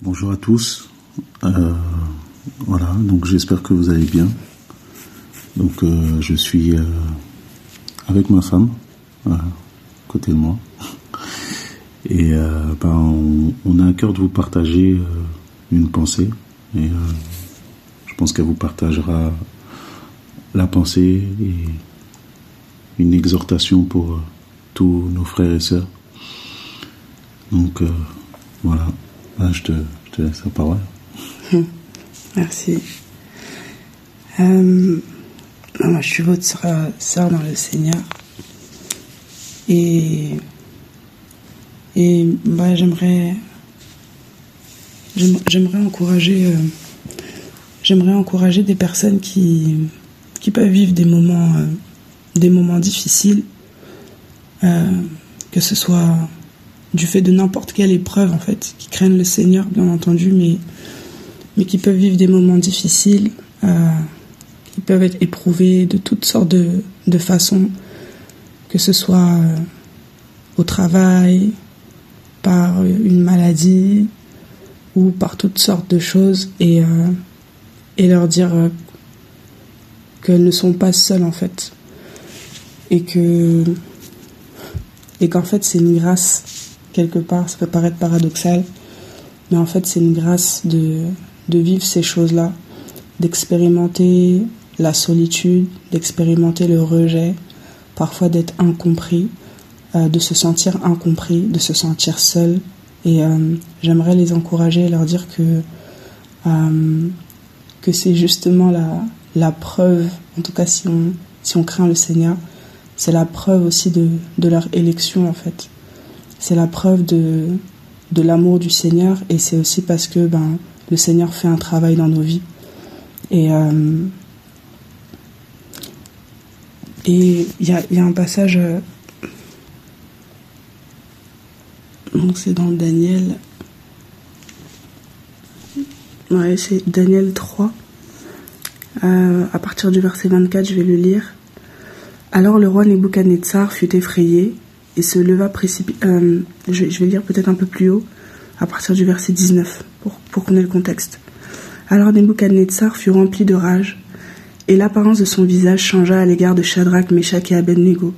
Bonjour à tous. Voilà, donc j'espère que vous allez bien. Donc je suis avec ma femme, à côté de moi. Et on a à cœur de vous partager une pensée. Et je pense qu'elle vous partagera la pensée et une exhortation pour tous nos frères et sœurs. Donc voilà, là, je te laisse la parole. Merci. Moi, je suis votre sœur dans le Seigneur. Et j'aimerais encourager des personnes qui peuvent vivre des moments difficiles, que ce soit du fait de n'importe quelle épreuve, en fait, qui craignent le Seigneur, bien entendu, mais qui peuvent vivre des moments difficiles, qui peuvent être éprouvés de toutes sortes de façons, que ce soit au travail, par une maladie, ou par toutes sortes de choses, et leur dire qu'elles ne sont pas seules, en fait, et qu'en fait c'est une grâce, quelque part. Ça peut paraître paradoxal, mais en fait c'est une grâce de vivre ces choses-là, d'expérimenter la solitude, d'expérimenter le rejet, parfois d'être incompris, de se sentir incompris, de se sentir seul. Et j'aimerais les encourager et leur dire que c'est justement la preuve, en tout cas si on craint le Seigneur, c'est la preuve aussi de leur élection, en fait. C'est la preuve de l'amour du Seigneur, et c'est aussi parce que le Seigneur fait un travail dans nos vies. Et il y a un passage, donc c'est dans Daniel, c'est Daniel 3, à partir du verset 24, je vais le lire. Alors le roi Nebuchadnezzar fut effrayé et se leva je vais lire peut-être un peu plus haut, à partir du verset 19, pour qu'on ait le contexte. Alors Nebuchadnezzar fut rempli de rage, et l'apparence de son visage changea à l'égard de Shadrach, Meshach et Abednego.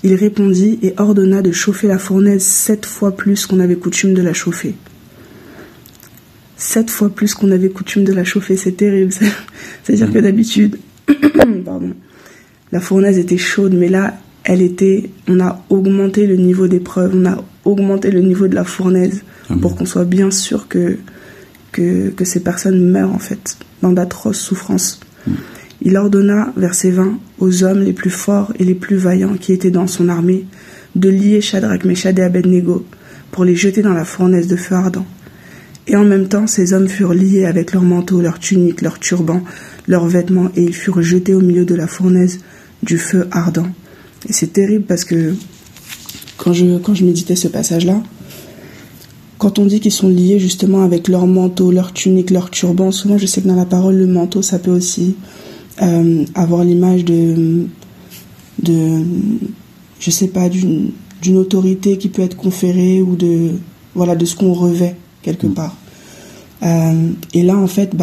Il répondit et ordonna de chauffer la fournaise 7 fois plus qu'on avait coutume de la chauffer. 7 fois plus qu'on avait coutume de la chauffer, c'est terrible. C'est-à-dire que d'habitude, la fournaise était chaude, mais là, on a augmenté le niveau d'épreuve, on a augmenté le niveau de la fournaise pour qu'on soit bien sûr que ces personnes meurent, en fait, dans d'atroces souffrances. Il ordonna, verset 20, aux hommes les plus forts et les plus vaillants qui étaient dans son armée de lier Shadrach, Meshach et Abednego pour les jeter dans la fournaise de feu ardent. Et en même temps, ces hommes furent liés avec leurs manteaux, leurs tuniques, leurs turbans, leurs vêtements, et ils furent jetés au milieu de la fournaise du feu ardent. Et c'est terrible parce que quand je méditais ce passage-là, quand on dit qu'ils sont liés justement avec leurs manteaux, leurs tuniques, leurs turbans, souvent je sais que dans la parole, le manteau, ça peut aussi avoir l'image de je sais pas, d'une autorité qui peut être conférée, ou de ce qu'on revêt quelque part. Et là, en fait,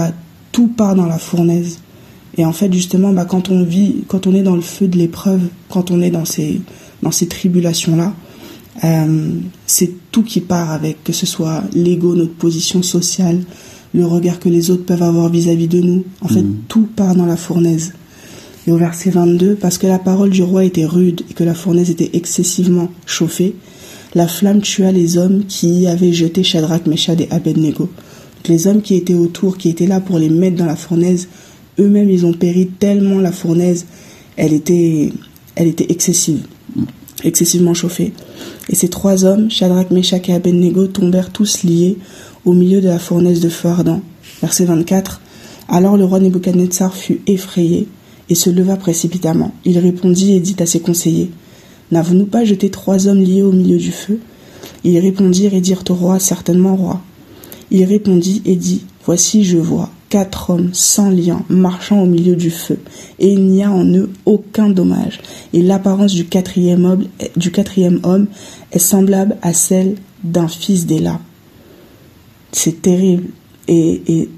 tout part dans la fournaise. Et en fait, justement, quand on est dans le feu de l'épreuve, quand on est dans ces tribulations-là, c'est tout qui part avec, que ce soit l'ego, notre position sociale, le regard que les autres peuvent avoir vis-à-vis de nous. En fait, tout part dans la fournaise. Et au verset 22, parce que la parole du roi était rude et que la fournaise était excessivement chauffée, la flamme tua les hommes qui y avaient jeté Shadrach, Meshach et Abednego. Donc, les hommes qui étaient autour, qui étaient là pour les mettre dans la fournaise, eux-mêmes, ils ont péri tellement la fournaise, elle était excessivement chauffée. Et ces 3 hommes, Shadrach, Meshach et Abednego, tombèrent tous liés au milieu de la fournaise de feu ardent. Verset 24. Alors le roi Nebuchadnezzar fut effrayé et se leva précipitamment. Il répondit et dit à ses conseillers, « N'avons-nous pas jeté 3 hommes liés au milieu du feu ?» Ils répondirent et dirent au roi, « Certainement, roi. » Il répondit et dit, « Voici, je vois 4 hommes sans lien marchant au milieu du feu, et il n'y a en eux aucun dommage. Et l'apparence du quatrième homme est semblable à celle d'un fils d'Éla. » c'est terrible. Et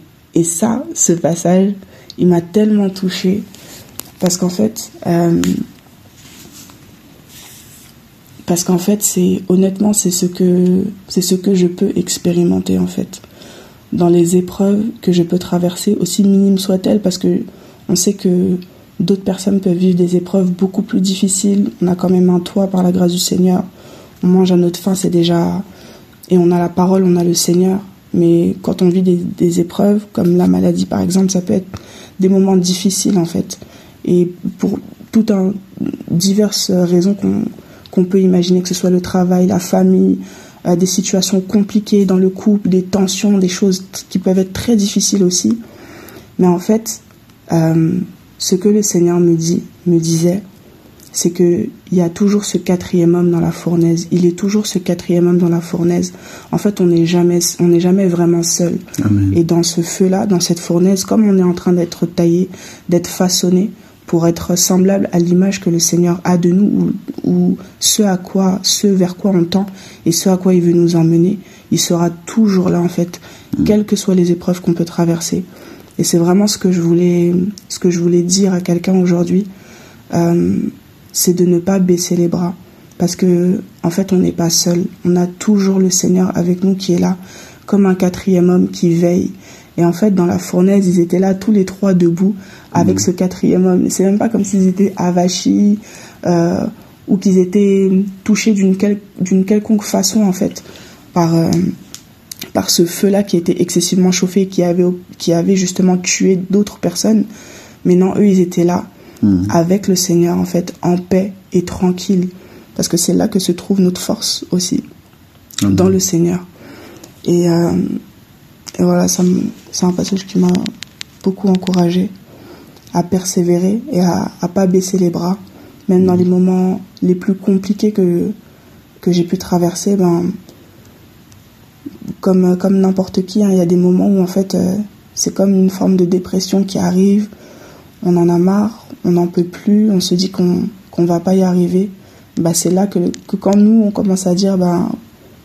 ça, ce passage, il m'a tellement touchée. Parce qu'en fait, honnêtement, c'est ce que je peux expérimenter, en fait. Dans les épreuves que je peux traverser, aussi minimes soient-elles, parce que on sait que d'autres personnes peuvent vivre des épreuves beaucoup plus difficiles. On a quand même un toit par la grâce du Seigneur. On mange à notre faim, c'est déjà... Et on a la parole, on a le Seigneur. Mais quand on vit des épreuves, comme la maladie par exemple, ça peut être des moments difficiles en fait. Et pour diverses raisons qu'on peut imaginer, que ce soit le travail, la famille, des situations compliquées dans le couple, des tensions, des choses qui peuvent être très difficiles aussi. Mais en fait, ce que le Seigneur me disait, c'est qu'il y a toujours ce 4e homme dans la fournaise. Il est toujours ce 4e homme dans la fournaise. En fait, on n'est jamais vraiment seul. Amen. Et dans ce feu-là, dans cette fournaise, comme on est en train d'être taillé, d'être façonné pour être semblable à l'image que le Seigneur a de nous, ou ce vers quoi on tend et ce à quoi il veut nous emmener, il sera toujours là en fait, quelles que soient les épreuves qu'on peut traverser. Et c'est vraiment ce que je voulais dire à quelqu'un aujourd'hui. C'est de ne pas baisser les bras, parce que en fait on n'est pas seul, on a toujours le Seigneur avec nous qui est là comme un 4e homme qui veille. Et en fait dans la fournaise ils étaient là tous les 3 debout avec ce 4e homme. C'est même pas comme s'ils étaient avachis ou qu'ils étaient touchés d'une quelconque façon en fait par ce feu là qui était excessivement chauffé, qui avait justement tué d'autres personnes. Mais non, eux ils étaient là avec le Seigneur en fait, en paix et tranquille, parce que c'est là que se trouve notre force aussi, dans le Seigneur. Et voilà, c'est un passage qui m'a beaucoup encouragée à persévérer et à pas baisser les bras, même dans les moments les plus compliqués que j'ai pu traverser. Comme n'importe qui, il y a des moments où en fait c'est comme une forme de dépression qui arrive. On en a marre, on n'en peut plus, on se dit qu'on va pas y arriver. C'est là que quand nous on commence à dire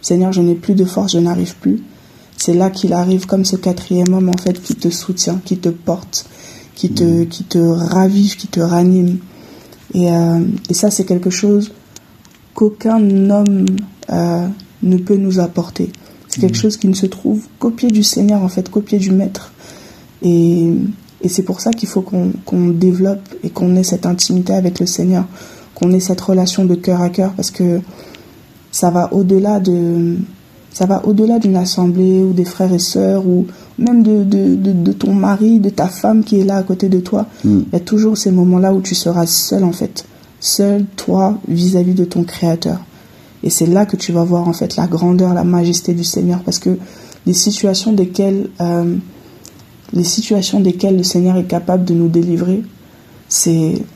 Seigneur, je n'ai plus de force, je n'arrive plus. C'est là qu'il arrive comme ce 4e homme en fait qui te soutient, qui te porte, qui te ravive, qui te ranime. Et ça c'est quelque chose qu'aucun homme ne peut nous apporter. C'est quelque chose qui ne se trouve qu'au pied du Seigneur en fait, qu'au pied du Maître. Et c'est pour ça qu'il faut qu'on développe et qu'on ait cette intimité avec le Seigneur, qu'on ait cette relation de cœur à cœur, parce que ça va au-delà d'une assemblée ou des frères et sœurs, ou même de ton mari, de ta femme qui est là à côté de toi. Il y a toujours ces moments-là où tu seras seul en fait, seul toi vis-à-vis de ton Créateur. Et c'est là que tu vas voir en fait la grandeur, la majesté du Seigneur, parce que les situations desquelles le Seigneur est capable de nous délivrer,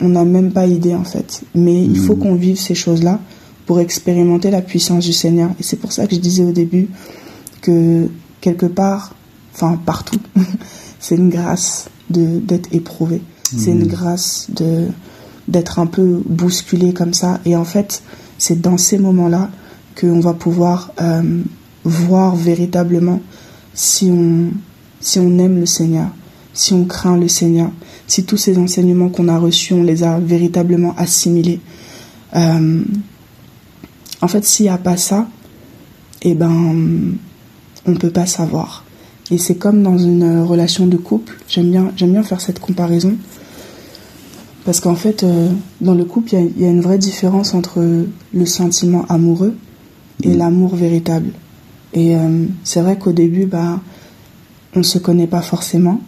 on n'a même pas idée en fait. Mais il faut qu'on vive ces choses-là pour expérimenter la puissance du Seigneur. Et c'est pour ça que je disais au début que quelque part, partout, c'est une grâce d'être éprouvé. C'est une grâce d'être un peu bousculé comme ça. Et en fait, c'est dans ces moments-là qu'on va pouvoir voir véritablement si on aime le Seigneur, si on craint le Seigneur, si tous ces enseignements qu'on a reçus, on les a véritablement assimilés. En fait, s'il n'y a pas ça, on ne peut pas savoir. Et c'est comme dans une relation de couple. J'aime bien faire cette comparaison. Parce qu'en fait, dans le couple, il y a une vraie différence entre le sentiment amoureux et l'amour véritable. Et c'est vrai qu'au début, on ne se connaît pas forcément.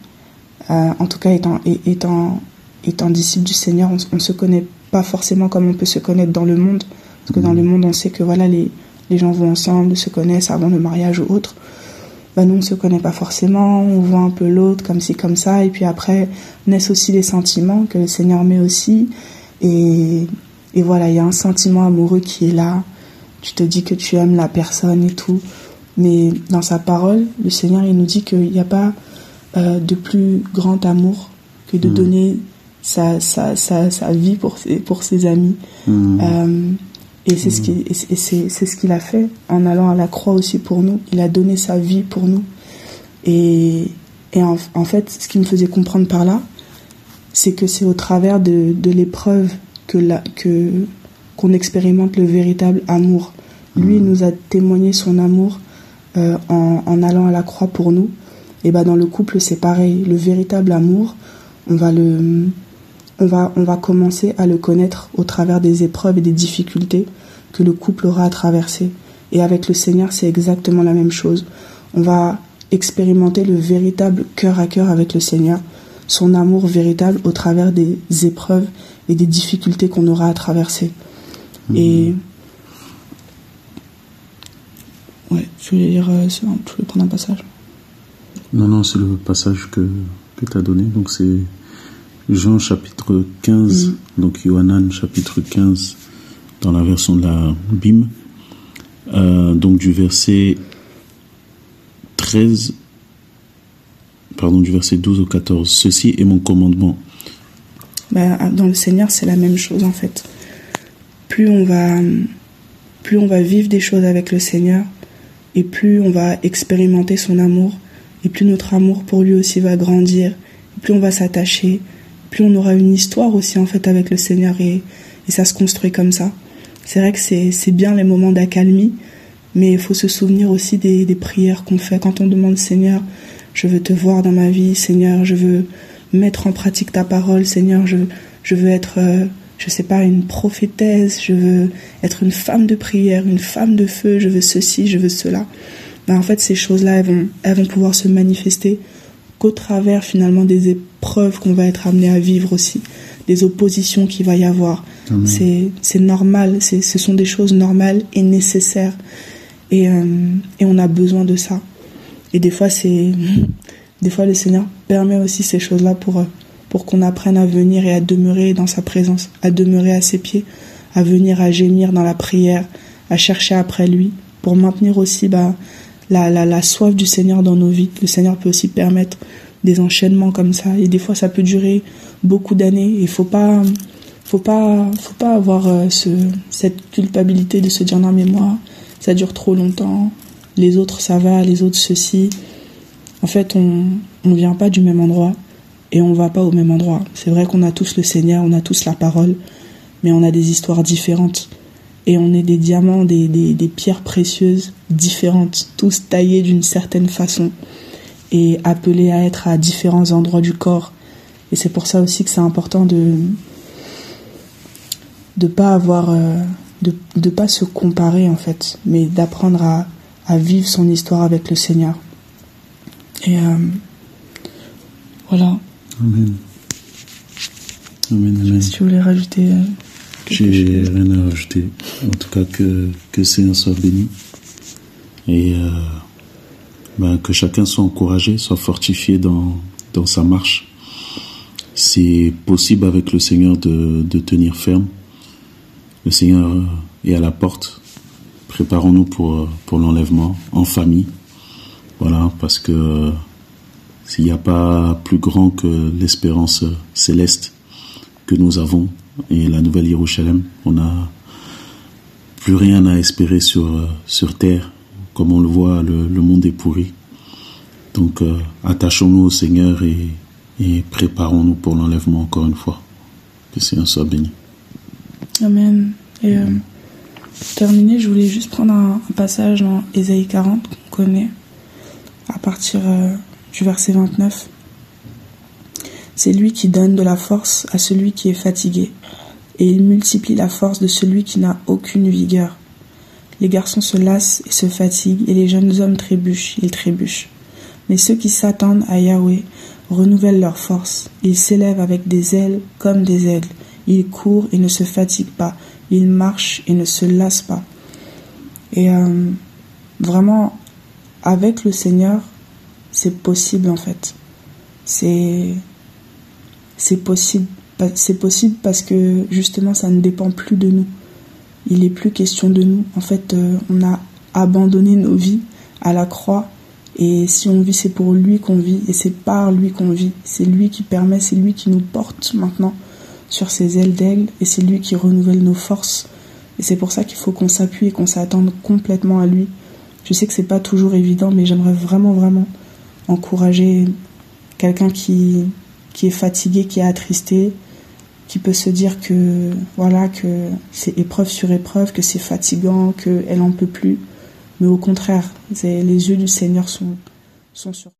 En tout cas, étant disciple du Seigneur, on ne se connaît pas forcément comme on peut se connaître dans le monde. Parce que dans le monde, on sait que voilà, les gens vont ensemble, se connaissent avant le mariage ou autre. Nous, on ne se connaît pas forcément, on voit un peu l'autre comme ci, comme ça. Et puis après, naissent aussi les sentiments que le Seigneur met aussi. Et voilà, il y a un sentiment amoureux qui est là. Tu te dis que tu aimes la personne et tout. Mais dans sa parole, le Seigneur, il nous dit qu'il n'y a pas de plus grand amour que de donner sa vie pour ses amis. Et c'est ce qu'il a fait en allant à la croix aussi pour nous. Il a donné sa vie pour nous. Et en fait, ce qui me faisait comprendre par là, c'est que c'est au travers de l'épreuve qu'on expérimente le véritable amour. Lui, il nous a témoigné son amour en allant à la croix pour nous. Et dans le couple, c'est pareil. Le véritable amour, on va commencer à le connaître au travers des épreuves et des difficultés que le couple aura à traverser. Et avec le Seigneur, c'est exactement la même chose. On va expérimenter le véritable cœur à cœur avec le Seigneur, son amour véritable au travers des épreuves et des difficultés qu'on aura à traverser. Et ouais, je voulais prendre un passage. Non, c'est le passage que tu as donné. Donc c'est Jean chapitre 15, donc Yohanan chapitre 15 dans la version de la BIM, donc du verset 12 au 14. Ceci est mon commandement. Dans le Seigneur, c'est la même chose en fait. Plus on va vivre des choses avec le Seigneur, et plus on va expérimenter son amour, et plus notre amour pour lui aussi va grandir, et plus on va s'attacher, plus on aura une histoire aussi en fait avec le Seigneur, et ça se construit comme ça. C'est vrai que c'est bien les moments d'accalmie, mais il faut se souvenir aussi des prières qu'on fait quand on demande Seigneur, je veux te voir dans ma vie, Seigneur, je veux mettre en pratique ta parole, Seigneur, je veux être, une prophétesse, je veux être une femme de prière, une femme de feu, je veux ceci, je veux cela. En fait, ces choses-là, elles vont pouvoir se manifester qu'au travers finalement des épreuves qu'on va être amené à vivre aussi, des oppositions qu'il va y avoir. C'est normal, ce sont des choses normales et nécessaires, et on a besoin de ça. Et des fois le Seigneur permet aussi ces choses-là pour qu'on apprenne à venir et à demeurer dans sa présence, à demeurer à ses pieds, à venir à gémir dans la prière, à chercher après lui, pour maintenir aussi la soif du Seigneur dans nos vies. Le Seigneur peut aussi permettre des enchaînements comme ça, et des fois ça peut durer beaucoup d'années. Il faut pas avoir cette culpabilité de se dire non mais moi ça dure trop longtemps, les autres ça va, les autres ceci. En fait, on vient pas du même endroit et on va pas au même endroit. C'est vrai qu'on a tous le Seigneur, on a tous la parole, mais on a des histoires différentes. Et on est des diamants, des pierres précieuses différentes, tous taillés d'une certaine façon et appelés à être à différents endroits du corps. Et c'est pour ça aussi que c'est important de pas se comparer en fait, mais d'apprendre à vivre son histoire avec le Seigneur. Et voilà. Amen. Si tu voulais rajouter j'ai rien à rajouter. En tout cas, que le Seigneur soit béni. Et que chacun soit encouragé, soit fortifié dans sa marche. C'est possible avec le Seigneur de tenir ferme. Le Seigneur est à la porte. Préparons-nous pour l'enlèvement en famille. Voilà, parce que s'il n'y a pas plus grand que l'espérance céleste que nous avons, et la nouvelle Jérusalem, on n'a plus rien à espérer sur terre. Comme on le voit, le monde est pourri. Donc attachons-nous au Seigneur et préparons-nous pour l'enlèvement encore une fois. Que le Seigneur soit béni. Amen. Et pour terminer, je voulais juste prendre un passage dans Ésaïe 40 qu'on connaît, à partir du verset 29. C'est lui qui donne de la force à celui qui est fatigué, et il multiplie la force de celui qui n'a aucune vigueur. Les garçons se lassent et se fatiguent, et les jeunes hommes ils trébuchent. Mais ceux qui s'attendent à Yahweh renouvellent leur force. Ils s'élèvent avec des ailes comme des aigles. Ils courent et ne se fatiguent pas. Ils marchent et ne se lassent pas. Et vraiment, avec le Seigneur, c'est possible en fait. C'est possible parce que justement ça ne dépend plus de nous. Il n'est plus question de nous. En fait, on a abandonné nos vies à la croix, et si on vit, c'est pour lui qu'on vit, et c'est par lui qu'on vit. C'est lui qui permet, c'est lui qui nous porte maintenant sur ses ailes d'aigle, et c'est lui qui renouvelle nos forces Et c'est pour ça qu'il faut qu'on s'appuie et qu'on s'attende complètement à lui. Je sais que c'est pas toujours évident, mais j'aimerais vraiment, vraiment encourager quelqu'un qui est fatigué, qui est attristé, qui peut se dire que, voilà, que c'est épreuve sur épreuve, que c'est fatigant, qu'elle en peut plus. Mais au contraire, les yeux du Seigneur sont sur